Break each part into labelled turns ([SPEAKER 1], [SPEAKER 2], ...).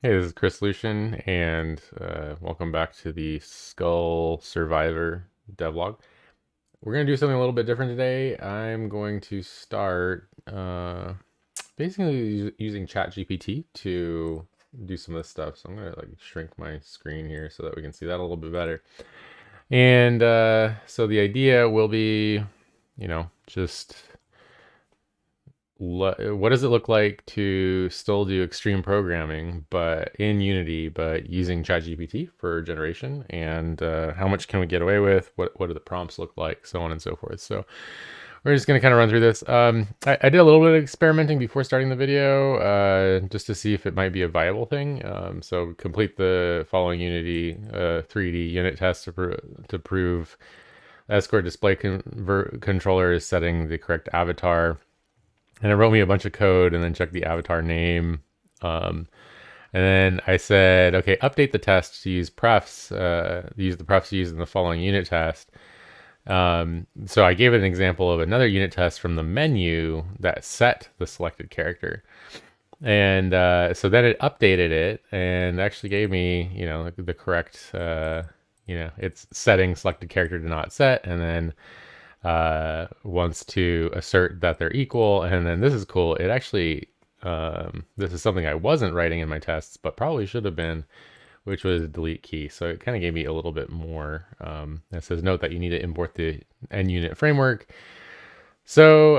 [SPEAKER 1] Hey, this is Chris Lucian, and welcome back to the Skull Survivor devlog. We're going to do something a little bit different today. I'm going to start basically using ChatGPT to do some of this stuff. So I'm going to shrink my screen here so that we can see that a little bit better. And so the idea will be, just what does it look like to still do extreme programming, but in Unity, but using ChatGPT for generation, and how much can we get away with? What do the prompts look like? So on and so forth. So we're just going to kind of run through this. I did a little bit of experimenting before starting the video, just to see if it might be a viable thing. So complete the following Unity 3D unit test to prove Escort Display Convert Controller is setting the correct avatar, and it wrote me a bunch of code and then checked the avatar name. And then I said, okay, update the test to use prefs, use the prefs used in the following unit test. So I gave it an example of another unit test from the menu that set the selected character. And so then it updated it and actually gave me, the correct, it's setting selected character to not set, and then wants to assert that they're equal. And then this is cool. It actually, this is something I wasn't writing in my tests, but probably should have been, which was delete key. So it kind of gave me a little bit more. It says, note that you need to import the NUnit framework. So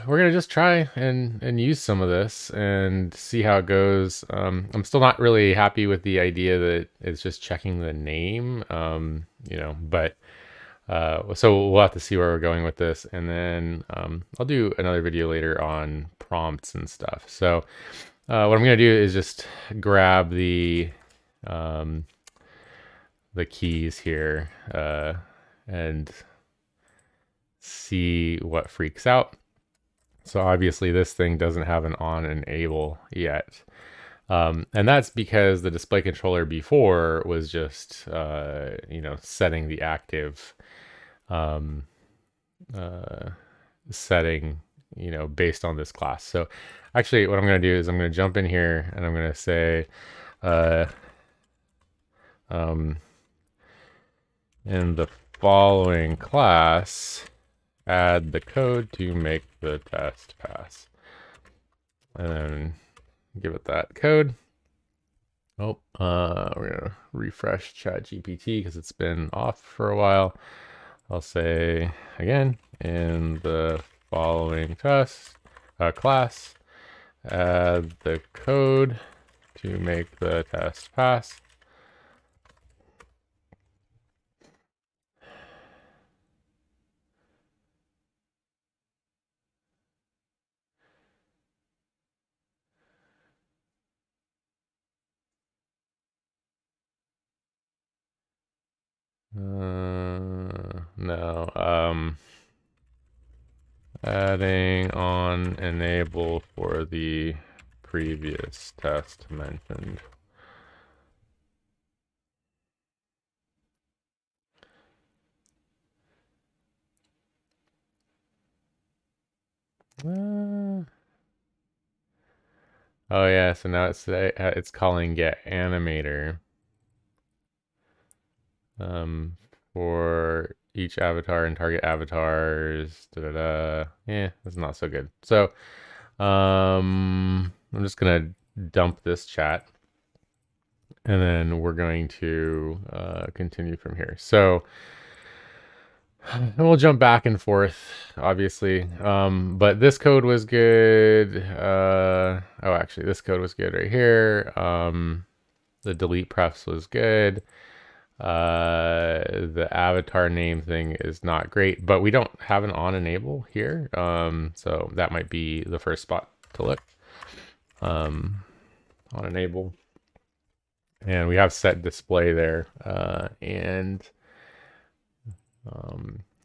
[SPEAKER 1] we're going to just try and use some of this and see how it goes. I'm still not really happy with the idea that it's just checking the name, but so we'll have to see where we're going with this, and then I'll do another video later on prompts and stuff. So what I'm going to do is just grab um, the keys here and see what freaks out. So obviously this thing doesn't have an on enable yet. And that's because the display controller before was just, setting the active setting, based on this class. So actually what I'm going to do is I'm going to jump in here and I'm going to say, in the following class, add the code to make the test pass. And then give it that code. Oh, we're going to refresh ChatGPT because it's been off for a while. I'll say again, in the following test class, add the code to make the test pass. No. Adding on enable for the previous test mentioned. Oh yeah, so now it's calling get animator for each avatar and target avatars. Yeah, that's not so good. So I'm just gonna dump this chat, and then we're going to continue from here. So and we'll jump back and forth, obviously. But this code was good. Oh, actually, this code was good right here. The delete prefs was good. The avatar name thing is not great, but we don't have an on enable here. So that might be the first spot to look. On enable. And we have set display there. And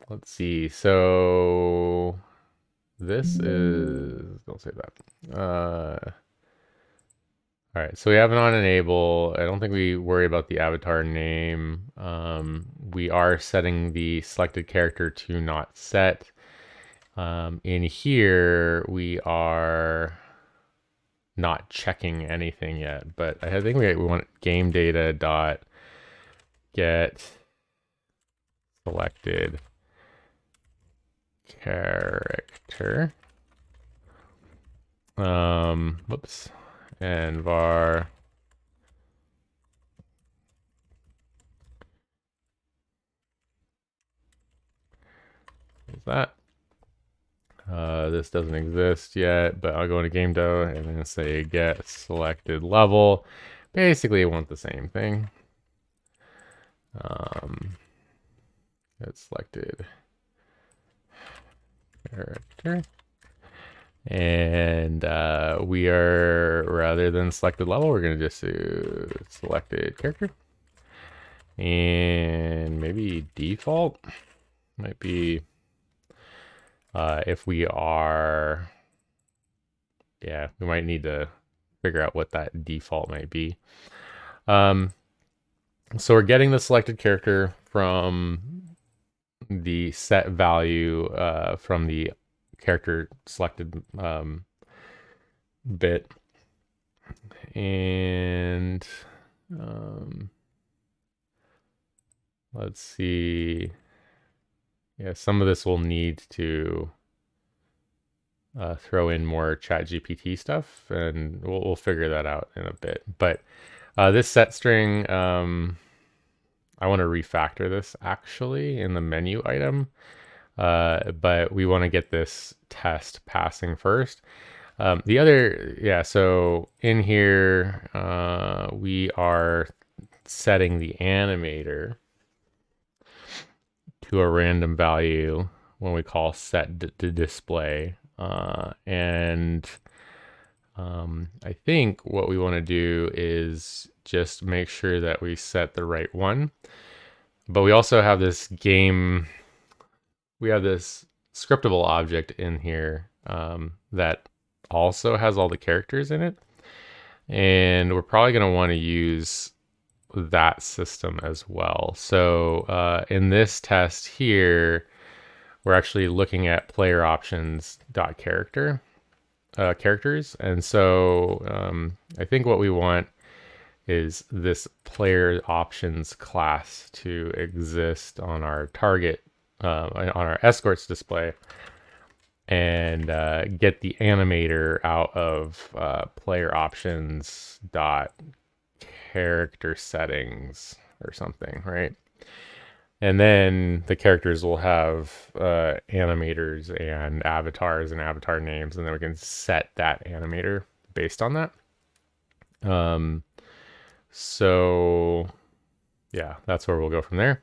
[SPEAKER 1] let's see. So this is, don't say that. All right, so we have it on enable. I don't think we worry about the avatar name. We are setting the selected character to not set. In here, we are, not checking anything yet, but I think we want game data dot get selected character. Whoops, and var is that. This doesn't exist yet, but I'll go into game data and then say get selected level. Basically, I want the same thing. Get selected character. And we are, rather than selected level, we're going to just do selected character. And maybe default might be if we are, yeah, we might need to figure out what that default might be. So we're getting the selected character from the set value from the character selected bit. And let's see. Yeah, some of this will need to throw in more ChatGPT stuff, and we'll figure that out in a bit. But this set string, I want to refactor this actually in the menu item, but we want to get this test passing first. The other, yeah, so in here, we are setting the animator to a random value when we call set to display. And I think what we want to do is just make sure that we set the right one. But we also have this we have this scriptable object in here that also has all the characters in it. And we're probably going to want to use that system as well. So in this test here, we're actually looking at player options dot characters. And so I think what we want is this player options class to exist on our target, on our escorts display, and get the animator out of player options dot character settings or something, right? And then the characters will have animators and avatar names, and then we can set that animator based on that. So yeah, that's where we'll go from there.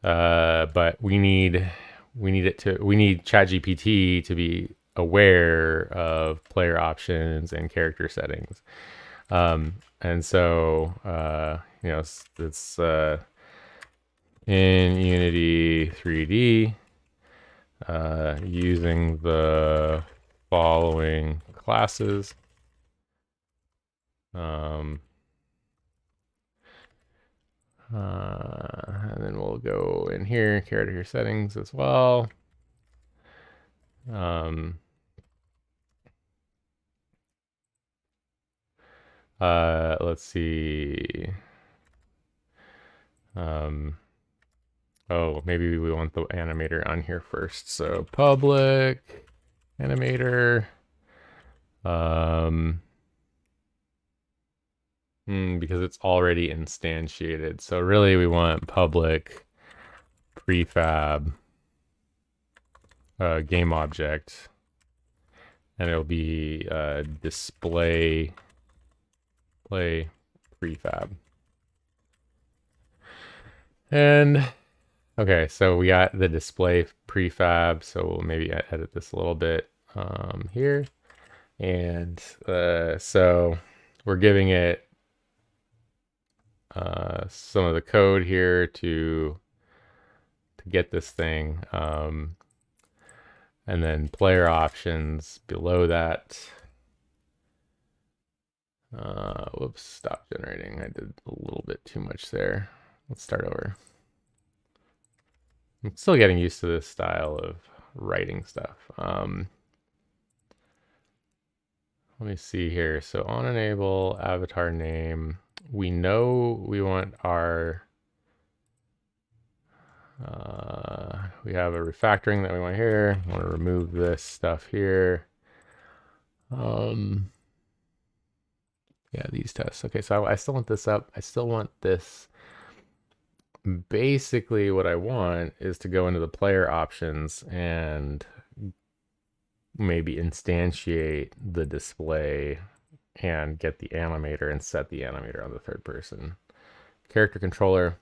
[SPEAKER 1] But we need ChatGPT to be aware of player options and character settings. And so it's in Unity 3D using the following classes. And then we'll go in here, character settings as well. Let's see. Oh, maybe we want the animator on here first. So public animator. Because it's already instantiated. So really we want public prefab game object. And it'll be display play prefab. And okay, so we got the display prefab. So we'll maybe edit this a little bit here. And so we're giving it some of the code here to get this thing. And then player options below that. Whoops, stop generating. I did a little bit too much there. Let's start over. I'm still getting used to this style of writing stuff. let me see here. So on enable avatar name, we know we want our, we have a refactoring that we want here. I want to remove this stuff here. Yeah, these tests. Okay, so I still want this up. I still want this. Basically, what I want is to go into the player options and maybe instantiate the display and get the animator and set the animator on the third person. Character controller.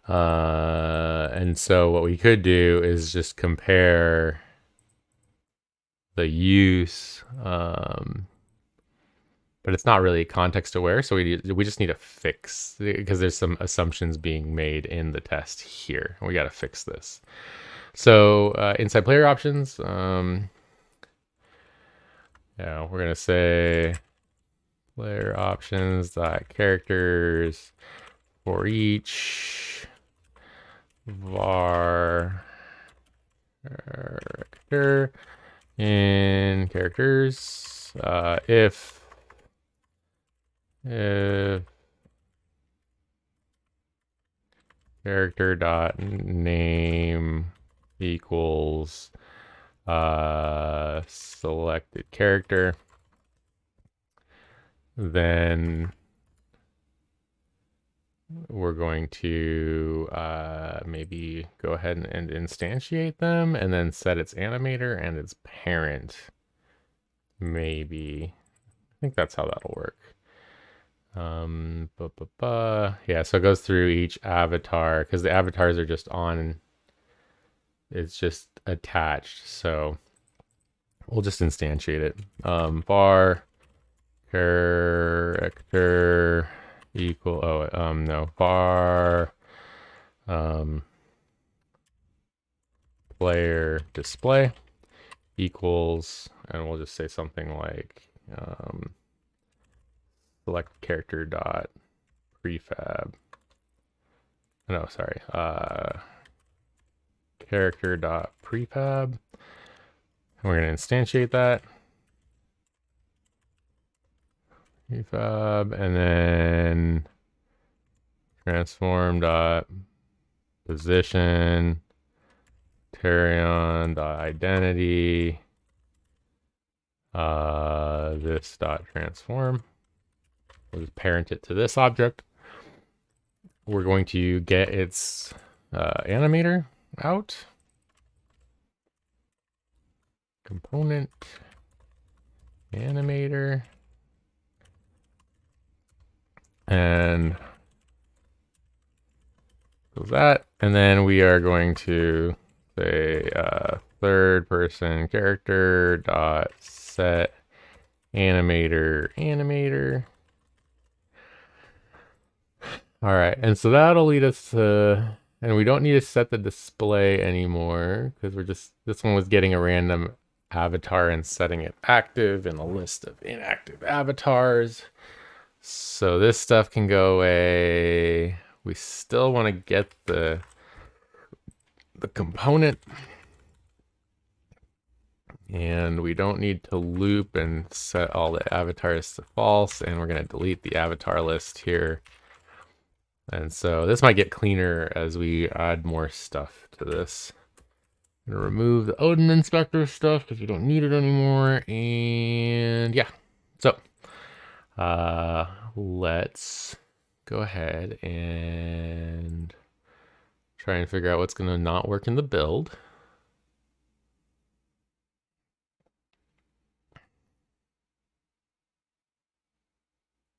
[SPEAKER 1] And so what we could do is just compare the use, but it's not really context aware. So we just need to fix, because there's some assumptions being made in the test here. We got to fix this. So inside player options, yeah, we're gonna say player options dot characters for each var character in characters if character dot name equals selected character, then we're going to maybe go ahead and instantiate them and then set its animator and its parent. Maybe. I think that's how that'll work. Yeah, so it goes through each avatar because the avatars are just on, it's just attached. So we'll just instantiate it. Var character equal, no, var player display equals, and we'll just say something like select character dot prefab. No, sorry, character dot prefab. We're going to instantiate that. Prefab, and then transform dot position Tarion dot identity this dot transform. We'll just parent it to this object. We're going to get its animator out. Component animator. And that, and then we are going to say third person character dot set animator. All right, and so that'll lead us to, and we don't need to set the display anymore because we're just, this one was getting a random avatar and setting it active in a list of inactive avatars. So this stuff can go away. We still want to get the component, and we don't need to loop and set all the avatars to false, and we're going to delete the avatar list here. And so this might get cleaner as we add more stuff to this. I'm going to remove the Odin inspector stuff because we don't need it anymore. And yeah, so let's go ahead and try and figure out what's going to not work in the build.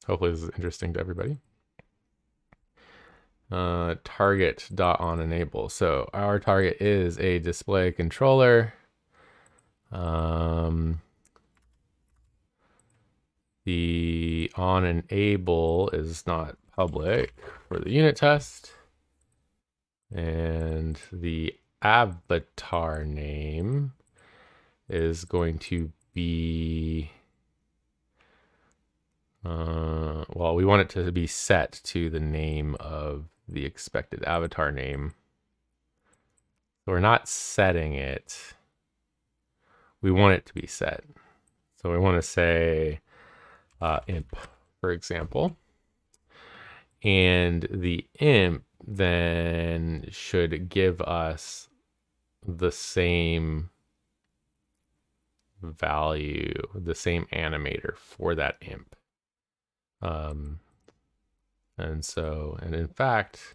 [SPEAKER 1] Hopefully this is interesting to everybody. Target dot on enable. So our target is a display controller. The on enable is not public for the unit test. And the avatar name is going to be, well, we want it to be set to the name of the expected avatar name. So we're not setting it. We want it to be set. So we want to say imp, for example. And the imp then should give us the same value, the same animator for that imp. And in fact,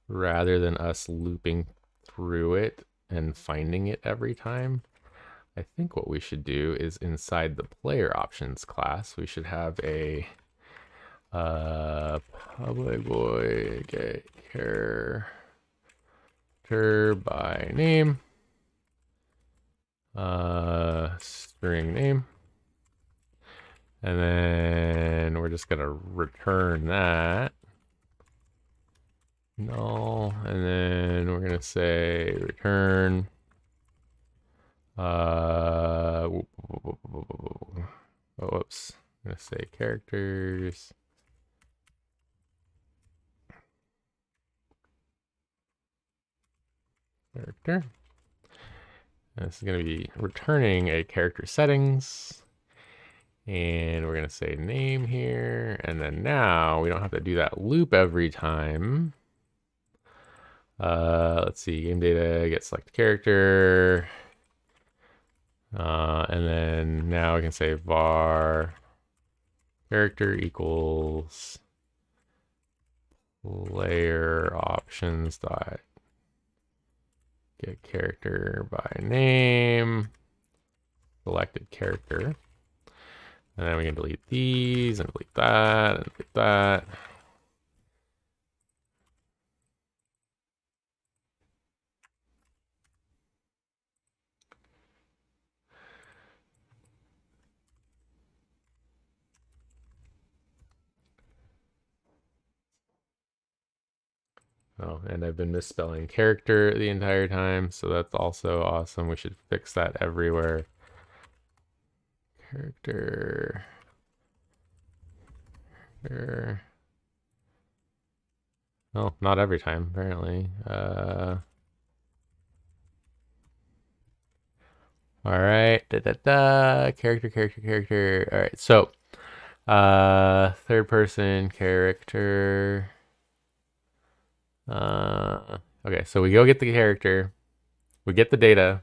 [SPEAKER 1] rather than us looping through it and finding it every time, I think what we should do is inside the player options class, we should have a public void get character by name, string name, and then we're just gonna return that null, and then we're gonna say return whoops, I'm gonna say characters. Character. And this is going to be returning a character settings. And we're going to say name here. And then now we don't have to do that loop every time. Let's see, game data, get select character. And then now we can say var character equals player options dot get character by name, selected character. And then we can delete these and delete that and delete that. Oh, and I've been misspelling character the entire time, so that's also awesome. We should fix that everywhere. Character. Oh, not every time, apparently. All right, character. All right, so third person character. Okay, so we go get the character, we get the data,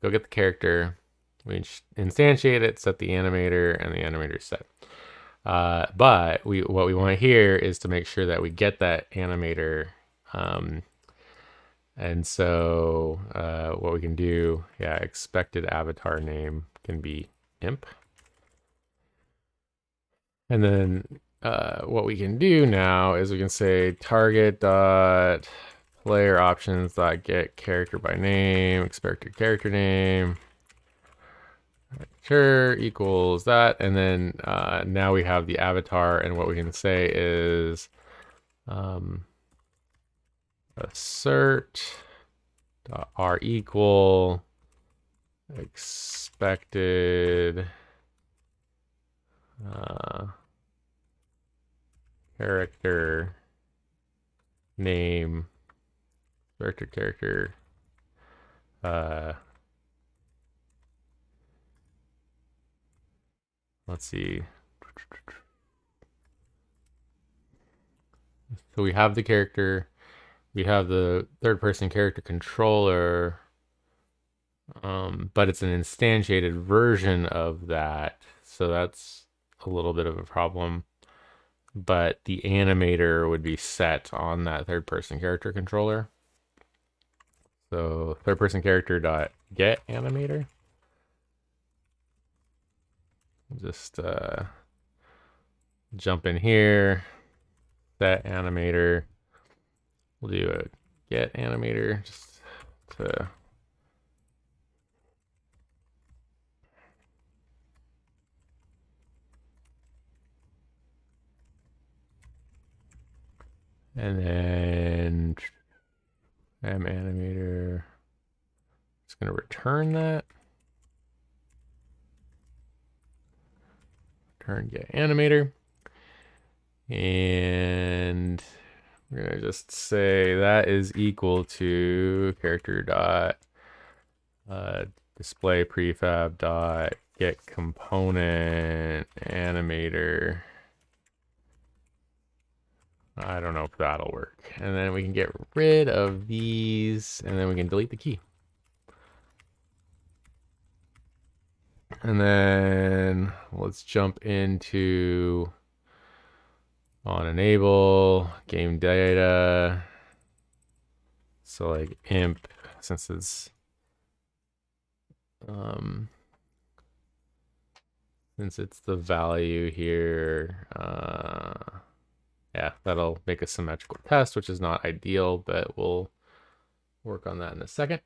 [SPEAKER 1] go get the character, we instantiate it, set the animator, and the animator is set. But what we want here is to make sure that we get that animator. And so what we can do, expected avatar name can be imp. And then what we can do now is we can say target dot player options dot get character by name, expected character name, sure equals that, and then now we have the avatar, and what we can say is assert dot r equal expected character name, character let's see. So we have the character, we have the third person character controller, but it's an instantiated version of that. So that's a little bit of a problem. But the animator would be set on that third person character controller. So third person character dot get animator. Just jump in here, set animator. We'll do a get animator just to and then animator. It's going to return that. Return get animator. And we're going to just say that is equal to character dot display prefab dot get component animator. I don't know if that'll work. And then we can get rid of these, and then we can delete the key. And then let's jump into on enable game data. So like imp, since it's the value here, yeah, that'll make a symmetrical test, which is not ideal, but we'll work on that in a second.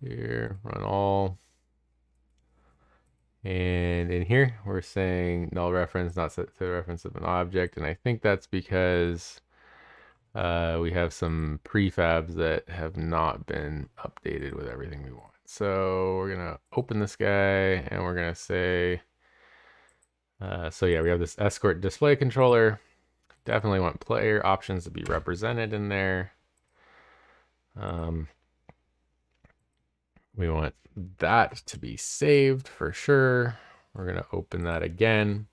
[SPEAKER 1] Here, run all. And in here, we're saying null reference not set to the reference of an object. And I think that's because we have some prefabs that have not been updated with everything we want. So we're going to open this guy and we're going to say, so yeah, we have this Escort Display Controller. Definitely want player options to be represented in there. We want that to be saved for sure. We're going to open that again.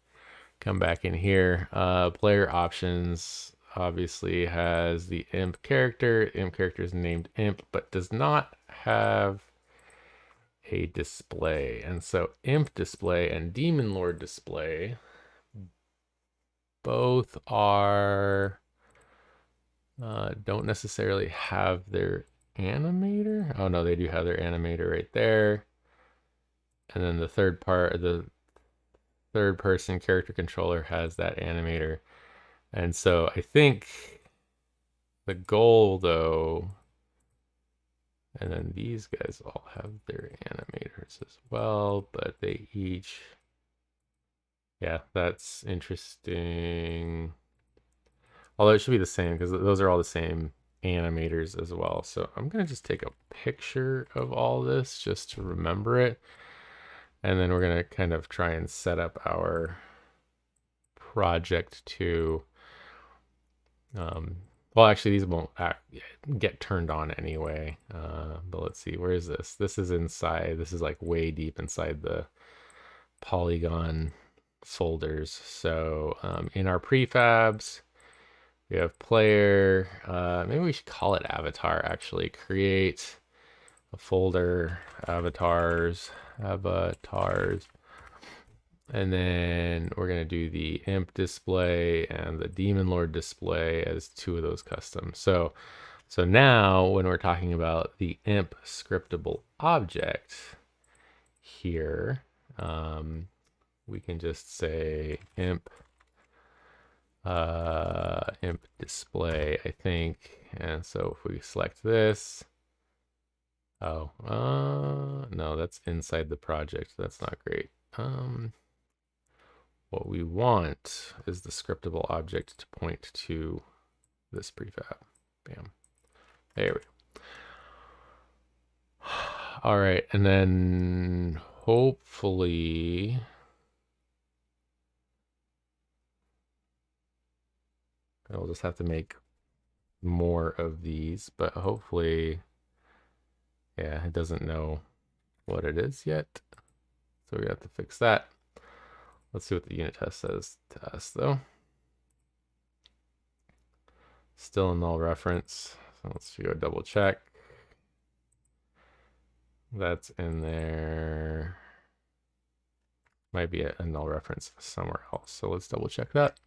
[SPEAKER 1] Come back in here. Player options obviously has the imp character. Imp character is named imp, but does not have a display. And so imp display and demon lord display both are don't necessarily have their animator. Oh no, they do have their animator right there. And then the third person character controller has that animator. And so I think the goal though, and then these guys all have their animators as well, but they each, yeah, that's interesting. Although it should be the same because those are all the same animators as well. So I'm going to just take a picture of all this just to remember it. And then we're going to kind of try and set up our project to, well, actually these won't get turned on anyway. But let's see, where is this? This is inside, this is like way deep inside the Polygon folders. So in our prefabs, we have player, maybe we should call it avatar actually. Create a folder, avatars. And then we're going to do the imp display and the demon lord display as two of those customs. So now when we're talking about the imp scriptable object here, we can just say imp display, I think. And so if we select this, oh, no, that's inside the project. That's not great. What we want is the scriptable object to point to this prefab. Bam. There we go. All right, and then hopefully I'll just have to make more of these, but hopefully, yeah, it doesn't know what it is yet. So we have to fix that. Let's see what the unit test says to us though. Still a null reference. So let's go double check. That's in there. Might be a null reference somewhere else. So let's double check that.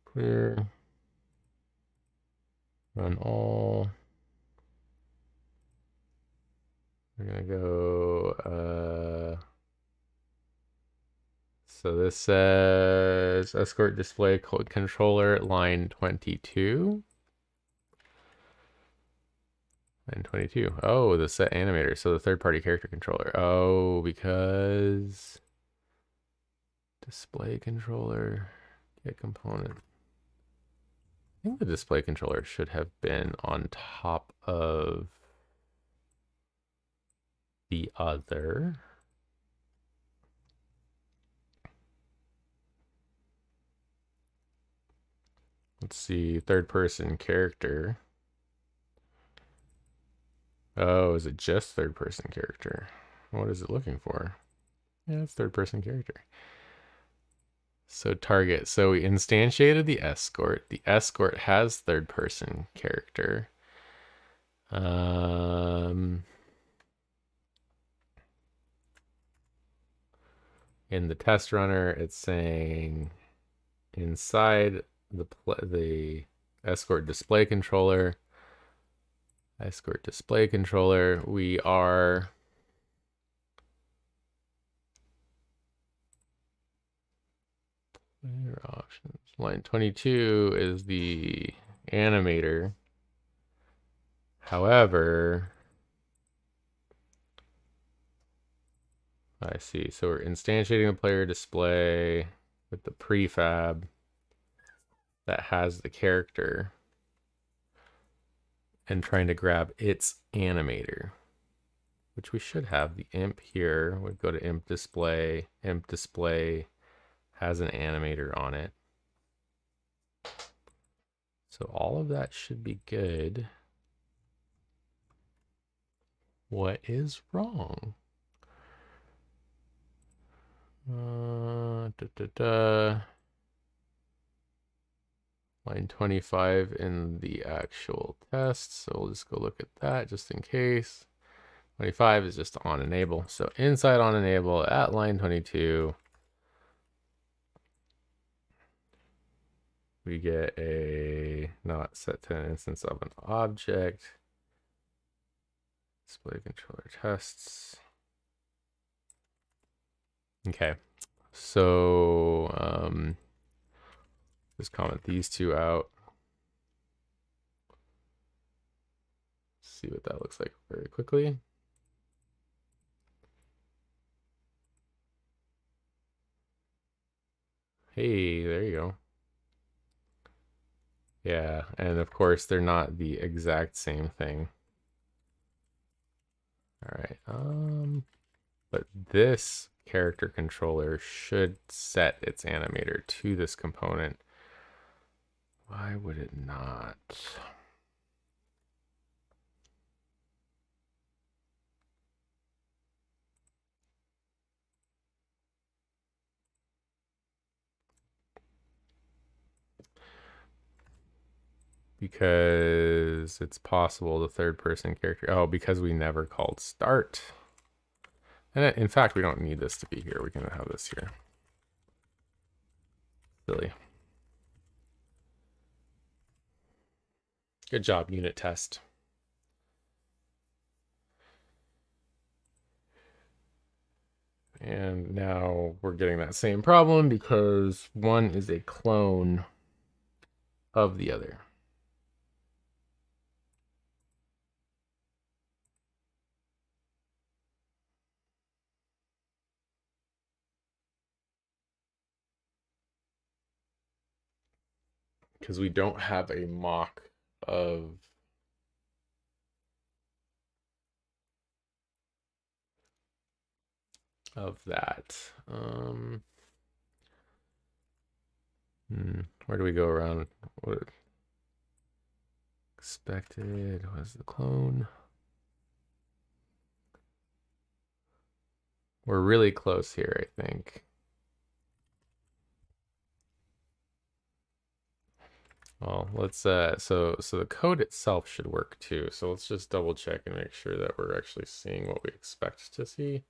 [SPEAKER 1] Clear. Run all. We're gonna go, so this says Escort Display Controller line 22. Line 22. Oh, the set animator. So the third-party character controller. Oh, because display controller, get component. I think the display controller should have been on top of the other. Let's see, third person character. Oh, is it just third person character? What is it looking for? Yeah, it's third person character. So target. So we instantiated the escort. The escort has third person character. In the test runner, it's saying inside the Escort Display Controller, we are options. Line 22 is the animator. However, I see. So we're instantiating the player display with the prefab that has the character and trying to grab its animator, which we should have. The imp here would go to imp display. Imp display has an animator on it. So all of that should be good. What is wrong? Line 25 in the actual test. So we'll just go look at that just in case. 25 is just on enable. So inside on enable at line 22, we get a not set to an instance of an object. Display controller tests. Okay, so just comment these two out. See what that looks like very quickly. Hey, there you go. Yeah, and of course they're not the exact same thing. All right, but this character controller should set its animator to this component. Why would it not? Because it's possible the third person character. Oh, because we never called start. And in fact, we don't need this to be here. We can have this here. Silly. Good job, unit test. And now we're getting that same problem because one is a clone of the other. Because we don't have a mock of that. Where do we go around? What expected was the clone? We're really close here, I think. Well, let's so the code itself should work too. So let's just double check and make sure that we're actually seeing what we expect to see.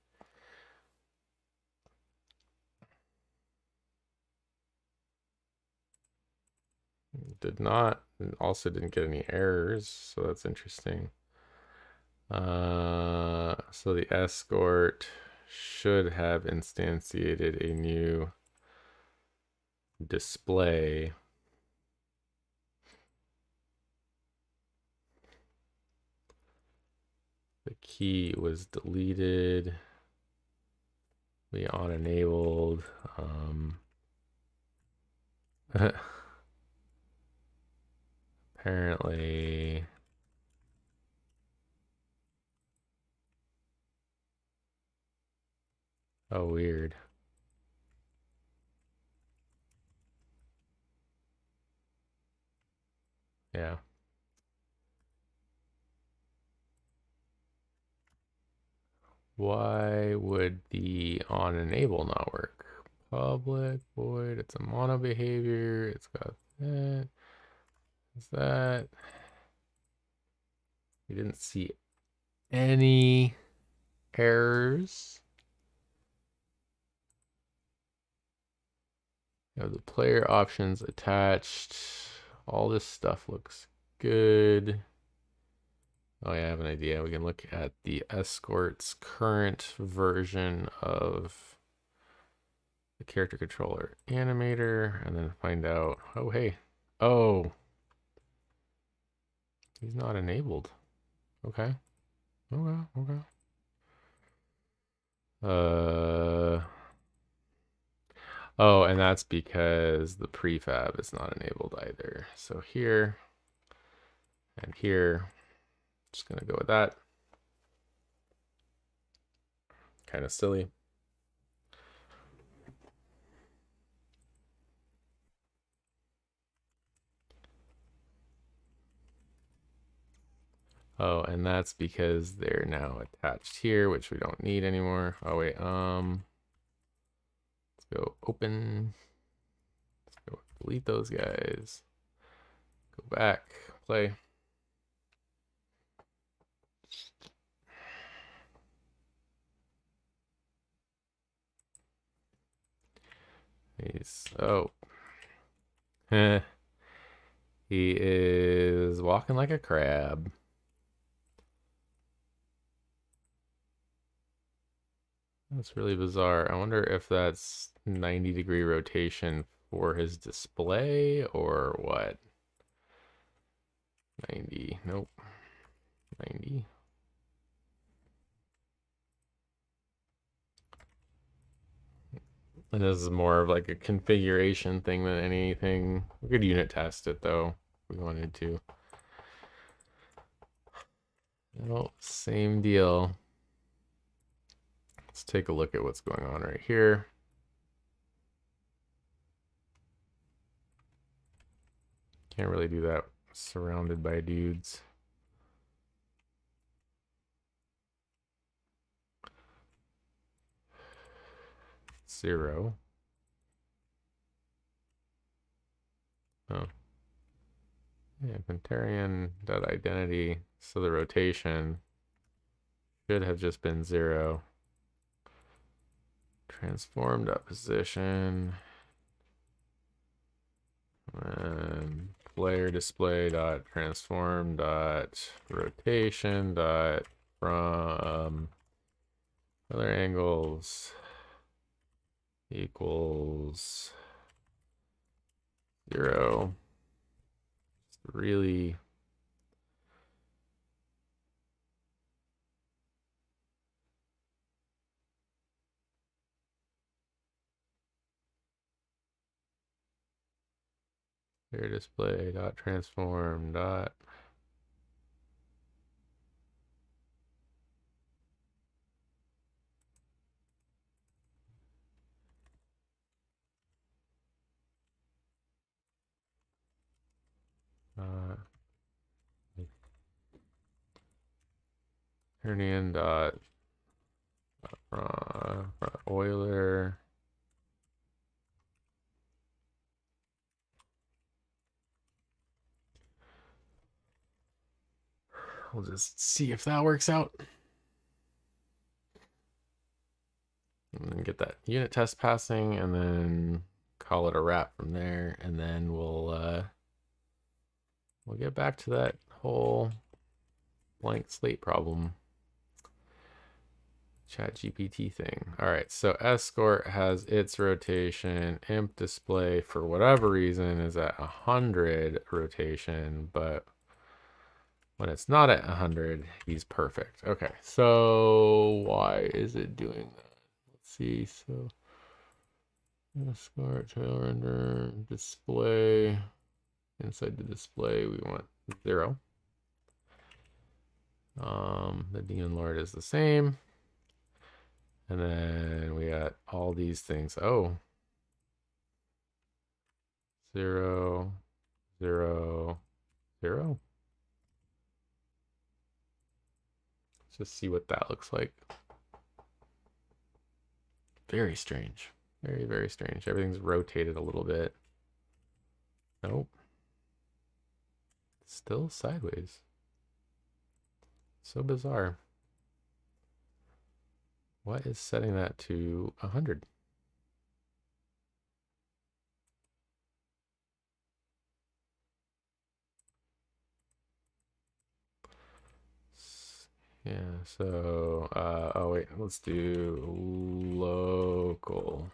[SPEAKER 1] Did not, and also didn't get any errors, so that's interesting. So the escort should have instantiated a new display. The key was deleted. We on-enabled. Apparently. Oh, weird. Yeah. Why would the on enable not work? Public void, it's a mono behavior, it's got that. Is that? We didn't see any errors. You have the player options attached. All this stuff looks good. Oh yeah, I have an idea. We can look at the Escort's current version of the character controller animator and then find out, oh hey, oh, he's not enabled. Okay. Okay, okay. Oh, and that's because the prefab is not enabled either. So here and here, just gonna go with that. Kind of silly. Oh, and that's because they're now attached here, which we don't need anymore. Oh wait, let's go open. Let's go delete those guys. Go back, play. He's he is walking like a crab. That's really bizarre. I wonder if that's 90-degree rotation for his display or what? 90, nope. 90. And this is more of like a configuration thing than anything. We could unit test it though, if we wanted to. Well, same deal. Let's take a look at what's going on right here. Can't really do that surrounded by dudes. Zero. Oh. Yeah, Quintarian.identity. So the rotation should have just been 0. Transform.position. And player display dot transform dot rotation dot from other angles equals 0. Really player display dot transform dot Hernian dot Euler. We'll just see if that works out. And then get that unit test passing and then call it a wrap from there. And then we'll get back to that whole blank slate problem. ChatGPT thing. All right, so Escort has its rotation. Imp display, for whatever reason, is at 100 rotation, but when it's not at 100, he's perfect. Okay, so why is it doing that? Let's see. So Escort tail render display. Inside the display, we want 0. The Demon Lord is the same. And then we got all these things. Oh, 0, 0, 0. Let's just see what that looks like. Very strange. Very, very strange. Everything's rotated a little bit. Nope. Still sideways. So bizarre. What is setting that to 100? Yeah, so, oh wait, let's do local.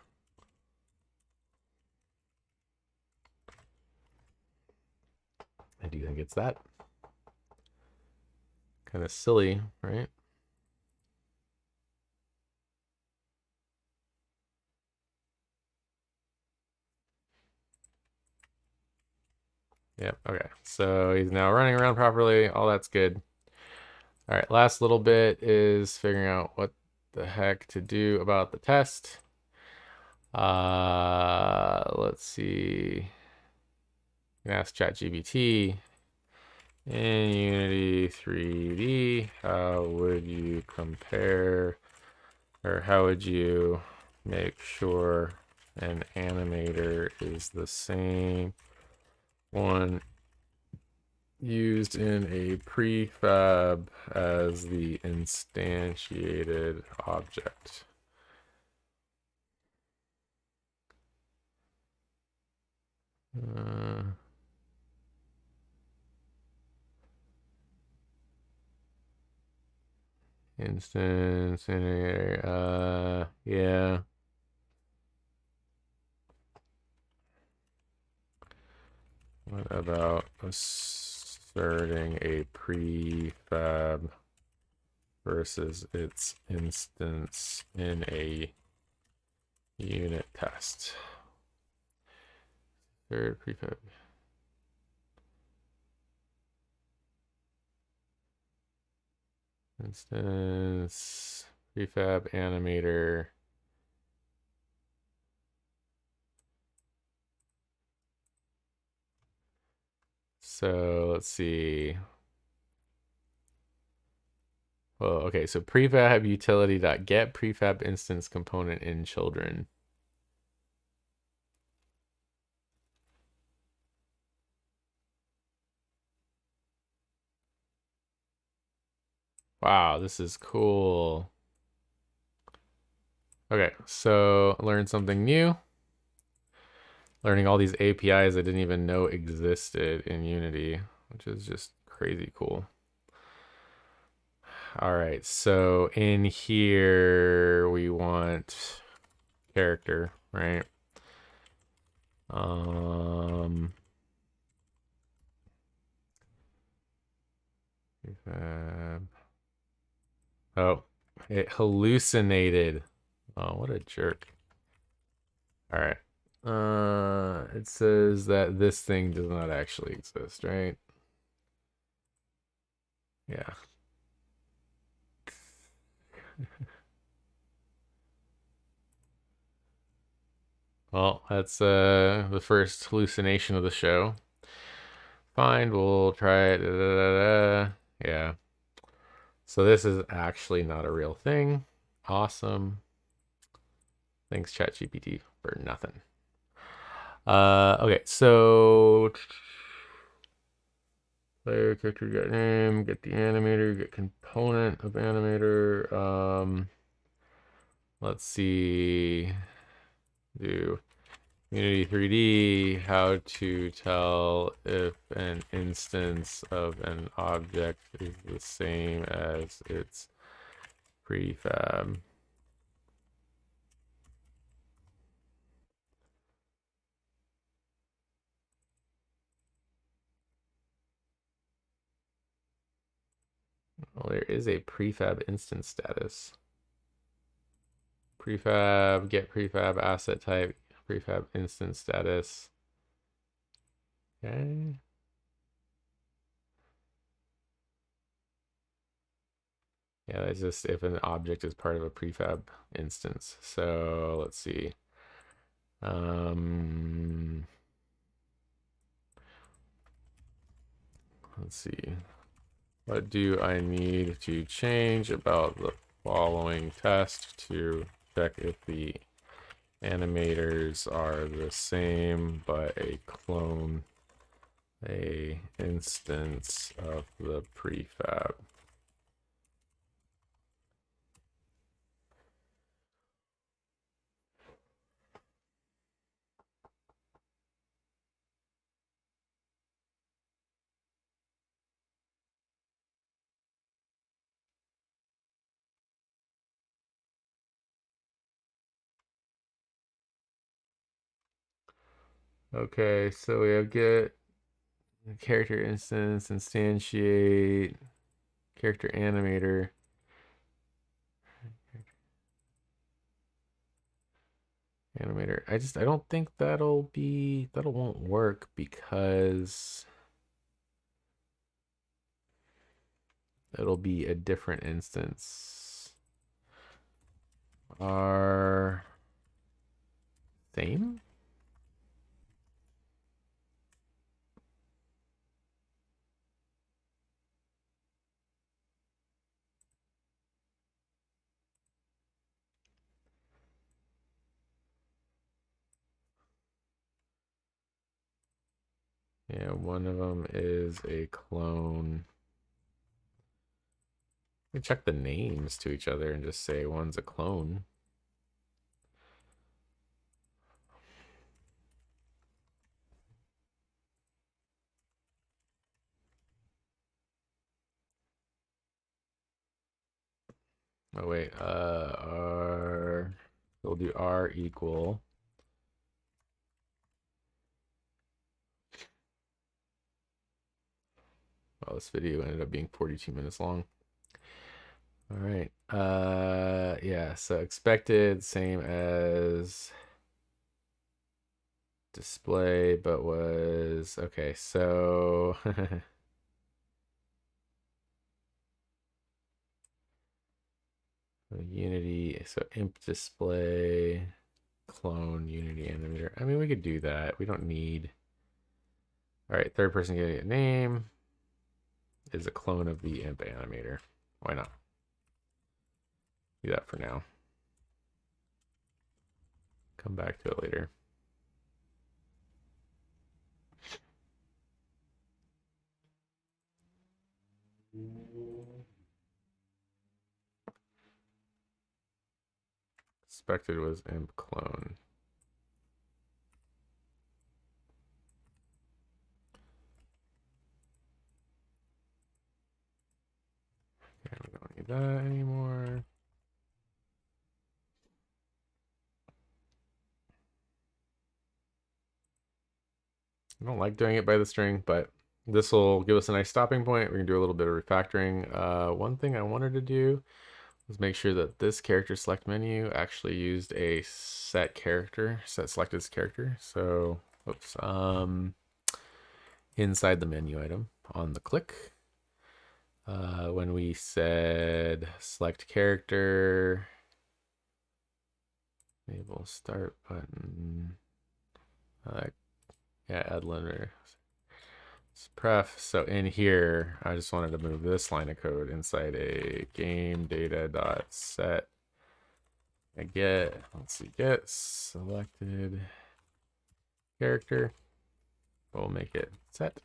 [SPEAKER 1] I do think it's that. Kind of silly, right? Yep, okay. So he's now running around properly. All that's good. All right, last little bit is figuring out what the heck to do about the test. Let's see. Ask ChatGPT. In Unity 3D, how would you compare, or how would you make sure an animator is the same one used in a prefab as the instantiated object? Instance, yeah. What about asserting a prefab versus its instance in a unit test? Third prefab. Instance, prefab animator. So let's see. Well, okay, so prefab utility.get prefab instance component in children. Wow, this is cool. Okay, so learn something new. Learning all these APIs I didn't even know existed in Unity, which is just crazy cool. All right, so in here we want character, right? Oh, it hallucinated. Oh, what a jerk. All right. It says that this thing does not actually exist, right? Yeah. Well, that's the first hallucination of the show. Fine, we'll try it. Da, da, da, da. Yeah. So this is actually not a real thing. Awesome. Thanks, ChatGPT, for nothing. Okay, so player character get name, get the animator, get component of animator. Let's see. Do Unity 3D, how to tell if an instance of an object is the same as its prefab. Well, there is a prefab instance status. Prefab, get prefab asset type, prefab instance status. Okay. Yeah, that's just if an object is part of a prefab instance. So let's see. Let's see. What do I need to change about the following test to check if the animators are the same but a clone, a instance of the prefab? Okay, so we have get character instance, instantiate, character animator. Animator. I don't think that won't work because it'll be a different instance. Are same? Yeah, one of them is a clone. We check the names to each other and just say one's a clone. Oh wait, R. We'll do R equal. Well, this video ended up being 42 minutes long. All right. Yeah, so expected same as display, but was okay, so Unity, so imp display, clone Unity animator. I mean, we could do that. We don't need. All right, third person getting a name is a clone of the imp animator. Why not? Do that for now. Come back to it later. Expected was imp clone. Okay, we don't need that anymore. I don't like doing it by the string, but this will give us a nice stopping point. We can do a little bit of refactoring. One thing I wanted to do was make sure that this character select menu actually used a set selected character. So, oops, inside the menu item on the click, when we said select character, enable start button, yeah, add limiter. Pref. So in here, I just wanted to move this line of code inside a game data dot set. I get, let's see, get selected character. We'll make it set.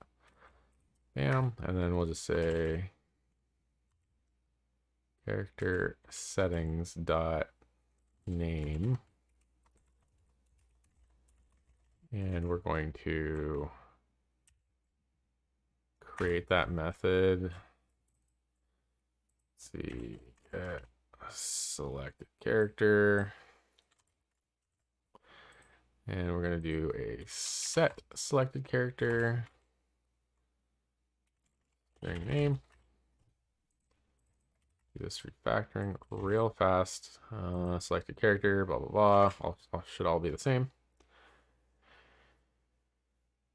[SPEAKER 1] Bam. And then we'll just say character settings dot name. And we're going to create that method. Let's see, get selected character. And we're going to do a set selected character. String name. Do this refactoring real fast. Selected character, blah, blah, blah. Should all be the same.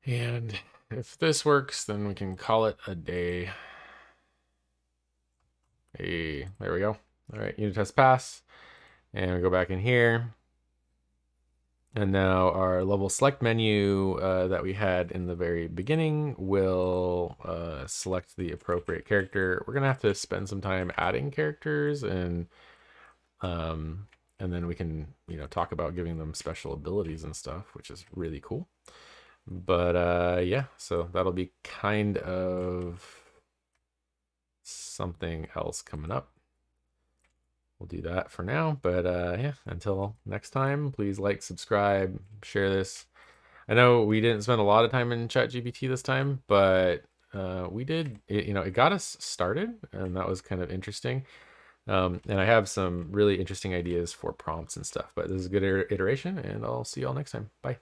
[SPEAKER 1] And if this works, then we can call it a day. Hey, there we go. All right, unit test pass. And we go back in here. And now our level select menu that we had in the very beginning will select the appropriate character. We're gonna have to spend some time adding characters, um, and then we can talk about giving them special abilities and stuff, which is really cool. But yeah, so that'll be kind of something else coming up. We'll do that for now, but yeah, until next time, please like, subscribe, share this. I know we didn't spend a lot of time in ChatGPT this time, but we did. It got us started, and that was kind of interesting. And I have some really interesting ideas for prompts and stuff. But this is a good iteration, and I'll see you all next time. Bye.